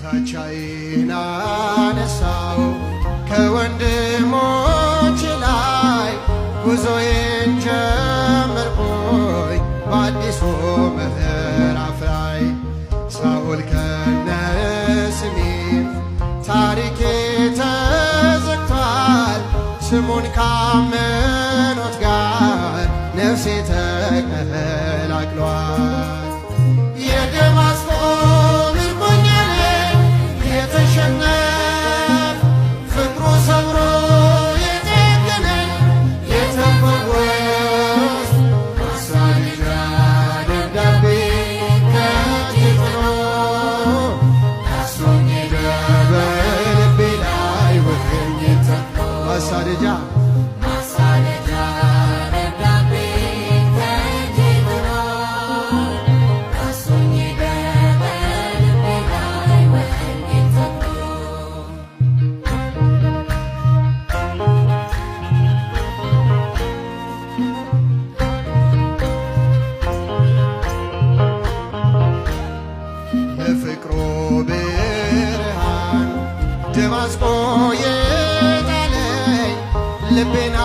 ካቻዬን አነሳው ከወንድሞቼ ላይ ጉዞዬን ጀመርኩኝ በአዲሱ ምዕራፍ ላይ ሳኦል ከነ ስሜ ታሪኬ ተዘግቷል ስሙን ካመኑት ጋር ነፍሴ ተቀላቅሏል። የደማስቆ ምርኮኛ ነኝ የተሸነፍ ፍቅሩ ሰብሮ የጠገነኝ የተፈወስ ማሳደጃ ደብዳቤ ከእጄ ጥሎ ከሶኝ ሄደ በልቤ ላይ ወገኝ ተክሎ ማሳደጃ የፍቅሩ ብርሃን ደማስቆ የጣለኝ ልቤና